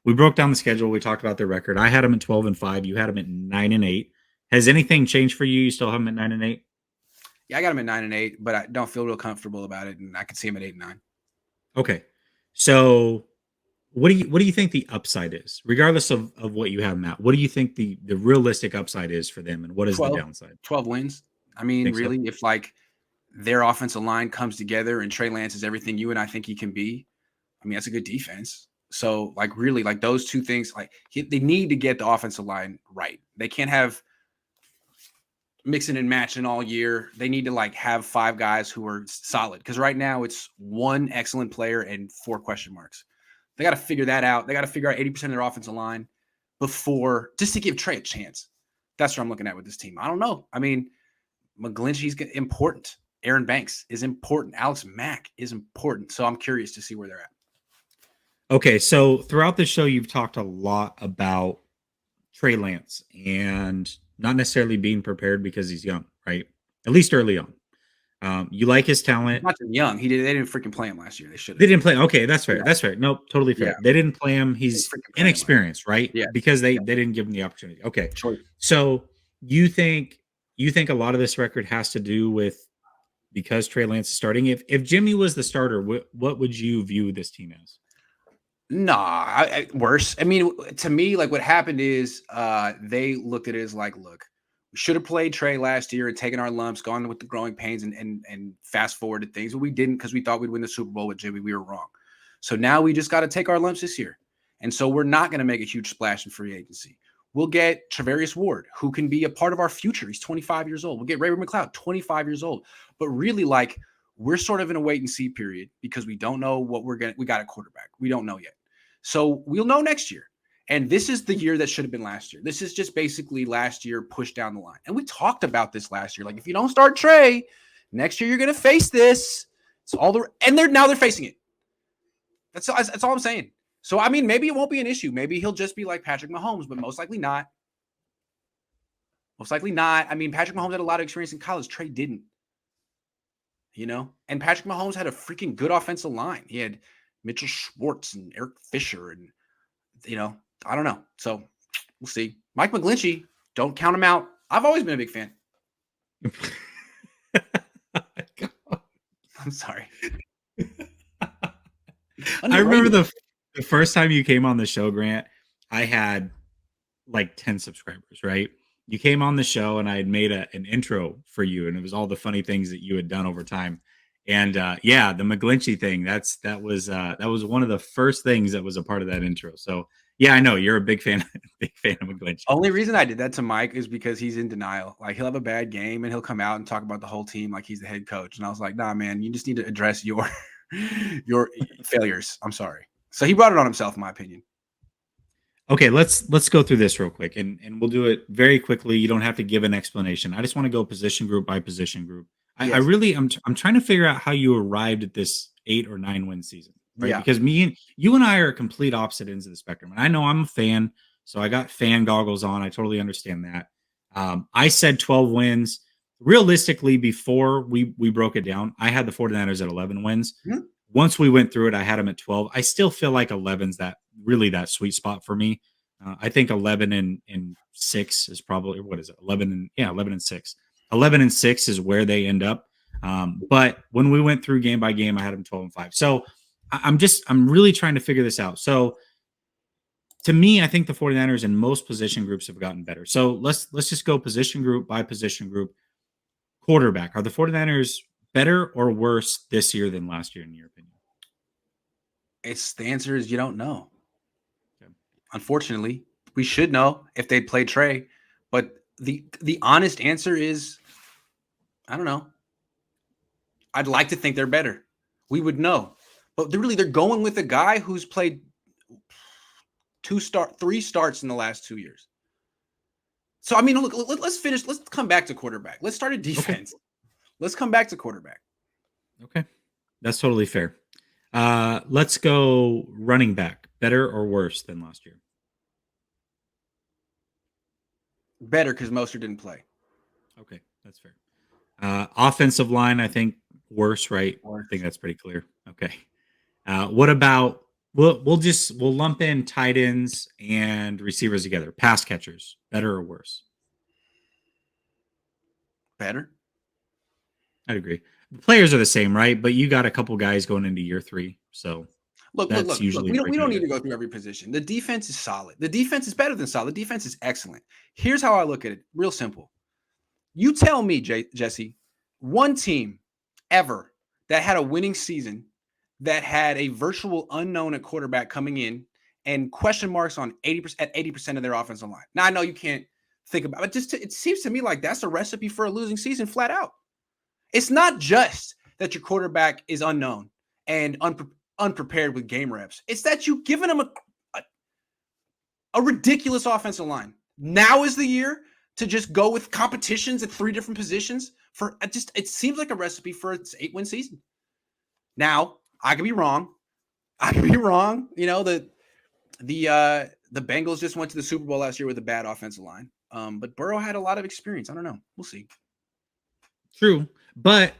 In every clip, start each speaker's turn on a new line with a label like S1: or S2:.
S1: we broke down the schedule. We talked about their record. I had them at 12-5. You had them at 9-8. Has anything changed for you? You still have them at 9-8?
S2: Yeah, I got them at 9-8, but I don't feel real comfortable about it, and I can see them at 8-9.
S1: Okay. So what do you think the upside is? Regardless of what you have, Matt, what do you think the realistic upside is for them, and what is the
S2: 12,
S1: downside?
S2: 12 wins. I mean,
S1: Think so?
S2: really, if like their offensive line comes together and Trey Lance is everything you and I think he can be, I mean, that's a good defense. So, like, really, like those two things, like they need to get the offensive line right. They can't have mixing and matching all year. They need to like have five guys who are solid because right now it's one excellent player and four question marks. They got to figure that out. They got to figure out 80% of their offensive line before just to give Trey a chance. That's what I'm looking at with this team. I don't know. I mean, McGlinchey's important. Aaron Banks is important. Alex Mack is important. So I'm curious to see where they're at.
S1: Okay, so throughout the show, you've talked a lot about Trey Lance and not necessarily being prepared because he's young, right? At least early on. You like his
S2: He's
S1: talent.
S2: not too young. They didn't freaking play him last year. They should
S1: They
S2: have.
S1: didn't play. Okay, that's fair.
S2: Yeah.
S1: That's fair. Nope, totally
S2: Yeah.
S1: fair. They didn't play him.
S2: They
S1: He's
S2: freaking play him last year.
S1: inexperienced, right?
S2: Yeah.
S1: Because they
S2: Yeah.
S1: didn't give him the opportunity. Okay.
S2: Sure.
S1: So you think a lot of this record has to do with because Trey Lance is starting. If Jimmy was the starter, what would you view this team as?
S2: Nah, worse. I mean, to me, like what happened is they looked at it as like, look, we should have played Trey last year and taken our lumps, gone with the growing pains and fast forwarded things, but we didn't because we thought we'd win the Super Bowl with Jimmy. We were wrong. So now we just got to take our lumps this year. And so we're not going to make a huge splash in free agency. We'll get Travarius Ward, who can be a part of our future. He's 25 years old. We'll get Ray McLeod, 25 years old. But really, like, we're sort of in a wait and see period because we don't know what we got a quarterback. We don't know yet. So we'll know next year. And this is the year that should have been last year. This is just basically last year pushed down the line. And we talked about this last year. Like, if you don't start Trey, next year you're going to face this. It's all they're facing it. That's all I'm saying. So, I mean, maybe it won't be an issue. Maybe he'll just be like Patrick Mahomes, but most likely not. Most likely not. I mean, Patrick Mahomes had a lot of experience in college. Trey didn't. And Patrick Mahomes had a freaking good offensive line. He had Mitchell Schwartz and Eric Fisher and, I don't know. So we'll see. Mike McGlinchey, don't count him out. I've always been a big fan. I'm sorry.
S1: I remember the first time you came on the show, Grant, I had like 10 subscribers, right? You came on the show and I had made an intro for you, and it was all the funny things that you had done over time. And the McGlinchey thing, that was one of the first things that was a part of that intro. So yeah, I know you're a big fan of McGlinchey.
S2: Only reason I did that to Mike is because he's in denial. Like, he'll have a bad game and he'll come out and talk about the whole team like he's the head coach. And I was like, nah, man, you just need to address your failures. I'm sorry. So he brought it on himself, in my opinion.
S1: Okay, let's go through this real quick, and we'll do it very quickly. You don't have to give an explanation. I just want to go position group by position group.
S2: Yes.
S1: I'm trying to figure out how you arrived at this 8 or 9 win season, right?
S2: Yeah.
S1: Because you and I are complete opposite ends of the spectrum, and I know I'm a fan, so I got fan goggles on. I totally understand that. I said 12 wins. Realistically, before we broke it down, I had the 49ers at 11 wins.
S2: Mm-hmm.
S1: Once we went through it, I had them at 12. I still feel like 11's that sweet spot for me. I think 11 and 6 is probably, what is it? 11 and 6. 11 and 6 is where they end up. But when we went through game by game, I had them 12-5. So I'm really trying to figure this out. So to me, I think the 49ers in most position groups have gotten better. So let's just go position group by position group. Quarterback. Are the 49ers better or worse this year than last year, in your opinion?
S2: The answer is you don't know. Okay. Unfortunately, we should know if they played Trey, but the honest answer is, I don't know. I'd like to think they're better. We would know, but they're going with a guy who's played 3 starts in the last 2 years. So, I mean, look, let's finish. Let's come back to quarterback. Let's start at defense. Okay. Let's come back to quarterback.
S1: Okay. That's totally fair. Let's go running back. Better or worse than last year?
S2: Better, because Mostert didn't play.
S1: Okay, that's fair. Offensive line, I think worse, right?
S2: Worse.
S1: I think that's pretty clear. Okay. What about We'll lump in tight ends and receivers together. Pass catchers, better or worse?
S2: Better.
S1: I'd agree. The players are the same, right? But you got a couple guys going into year 3, so that's
S2: Look.
S1: usually
S2: We
S1: breaking
S2: don't
S1: it
S2: need
S1: down.
S2: to go through every position. The defense is solid. The defense is better than solid. The defense is excellent. Here's how I look at it. Real simple. You tell me, Jesse, one team ever that had a winning season that had a virtual unknown at quarterback coming in and question marks on 80% at 80% of their offensive line. Now I know you can't think about it, it seems to me like that's a recipe for a losing season flat out. It's not just that your quarterback is unknown and unprepared with game reps. It's that you've given him a ridiculous offensive line. Now is the year to just go with competitions at 3 different positions for it seems like a recipe for its 8-win season. Now, I could be wrong. You know, the Bengals just went to the Super Bowl last year with a bad offensive line. But Burrow had a lot of experience. I don't know. We'll see.
S1: True. But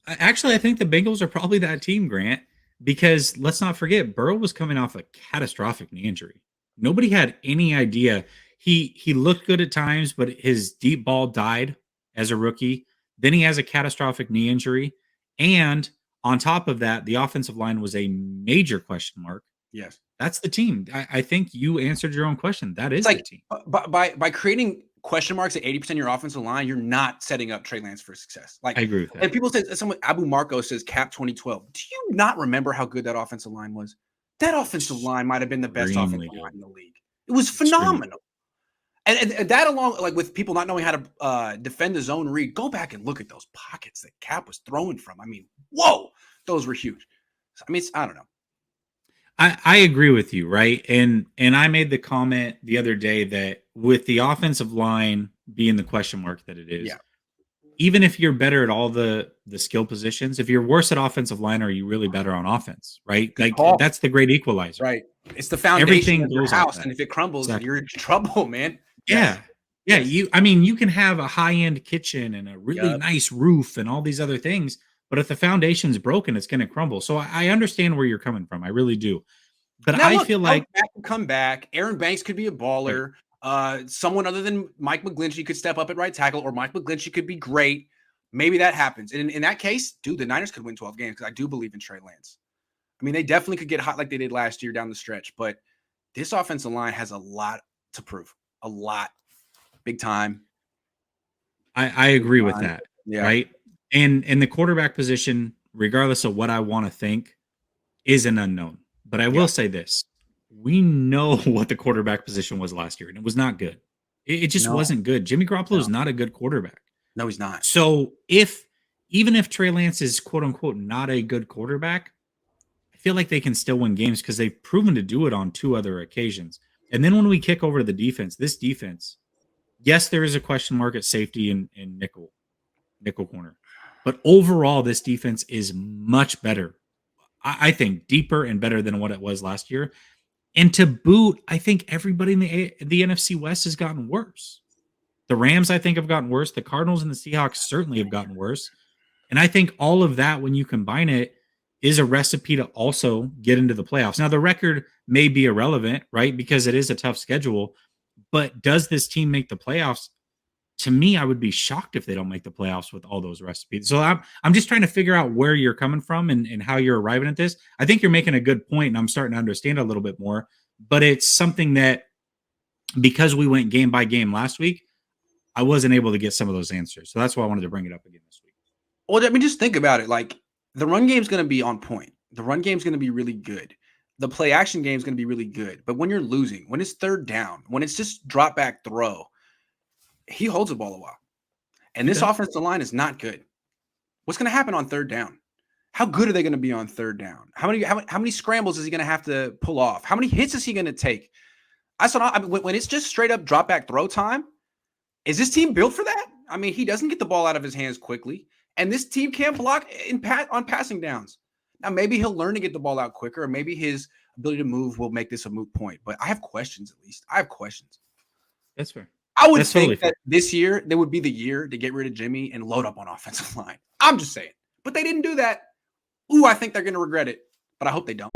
S1: actually, I think the Bengals are probably that team, Grant, because let's not forget, Burrow was coming off a catastrophic knee injury. Nobody had any idea. He looked good at times, but his deep ball died as a rookie. Then he has a catastrophic knee injury. And on top of that, the offensive line was a major question mark.
S2: Yes.
S1: That's the team. I think you answered your own question. That
S2: It's
S1: is the
S2: like
S1: team.
S2: by creating question marks at 80% of your offensive line, you're not setting up Trey Lance for success.
S1: I agree with that.
S2: And people say, someone Abu Marco says cap 2012. Do you not remember how good that offensive line was? That offensive line might have been the best offensive line in the league. It was phenomenal. And that along like with people not knowing how to defend the zone read, go back and look at those pockets that Cap was throwing from. I mean, whoa, those were huge. I mean, I don't know.
S1: I agree with you, right? And I made the comment the other day that with the offensive line being the question mark that it is,
S2: Yeah.
S1: even if you're better at all the skill positions, if you're worse at offensive line, are you really better on offense? Right?
S2: Good
S1: Like
S2: call.
S1: that's the great equalizer.
S2: Right. It's the foundation
S1: Everything
S2: of your
S1: goes off
S2: house,
S1: that.
S2: and if it crumbles,
S1: Exactly.
S2: you're in trouble, man.
S1: Yeah. Yeah.
S2: Yes.
S1: I mean, you can have a high-end kitchen and a really
S2: Yep.
S1: nice roof and all these other things, but if the foundation's broken, it's going to crumble. So I understand where you're coming from. I really do. But
S2: Now
S1: I
S2: look,
S1: feel like
S2: come back. Aaron Banks could be a baller. Someone other than Mike McGlinchey could step up at right tackle, or Mike McGlinchey could be great. Maybe that happens. And in that case, dude, the Niners could win 12 games because I do believe in Trey Lance. I mean, they definitely could get hot like they did last year down the stretch, but this offensive line has a lot to prove. A lot. Big time.
S1: I agree with that.
S2: Yeah.
S1: Right. And the quarterback position, regardless of what I want to think, is an unknown. But I will say this. We know what the quarterback position was last year, and it was not good. It just wasn't good. Jimmy Garoppolo is not a good quarterback.
S2: No, he's not.
S1: So even if Trey Lance is quote unquote not a good quarterback, I feel like they can still win games because they've proven to do it on 2 other occasions. And then when we kick over to the defense, this defense, yes, there is a question mark at safety and nickel corner. But overall, this defense is much better. I think deeper and better than what it was last year. And to boot, I think everybody in the NFC West has gotten worse. The Rams, I think, have gotten worse. The Cardinals and the Seahawks certainly have gotten worse. And I think all of that, when you combine it, is a recipe to also get into the playoffs. Now, the record may be irrelevant, right? Because it is a tough schedule. But does this team make the playoffs? To me, I would be shocked if they don't make the playoffs with all those recipes. So I'm just trying to figure out where you're coming from and how you're arriving at this. I think you're making a good point, and I'm starting to understand a little bit more. But it's something that because we went game by game last week, I wasn't able to get some of those answers. So that's why I wanted to bring it up again this week.
S2: Well, I mean, just think about it. Like the run game is going to be on point. The run game is going to be really good. The play action game is going to be really good. But when you're losing, when it's third down, when it's just drop back throw, he holds the ball a while. And this offensive line is not good. What's going to happen on third down? How good are they going to be on third down? How many scrambles is he going to have to pull off? How many hits is he going to take? When it's just straight up drop back throw time, is this team built for that? I mean, he doesn't get the ball out of his hands quickly, and this team can't block on passing downs. Now, maybe he'll learn to get the ball out quicker, or maybe his ability to move will make this a moot point. But I have questions, at least. I have questions.
S1: That's fair.
S2: I would think that this year, there would be the year to get rid of Jimmy and load up on offensive line. I'm just saying. But they didn't do that. Ooh, I think they're going to regret it, but I hope they don't.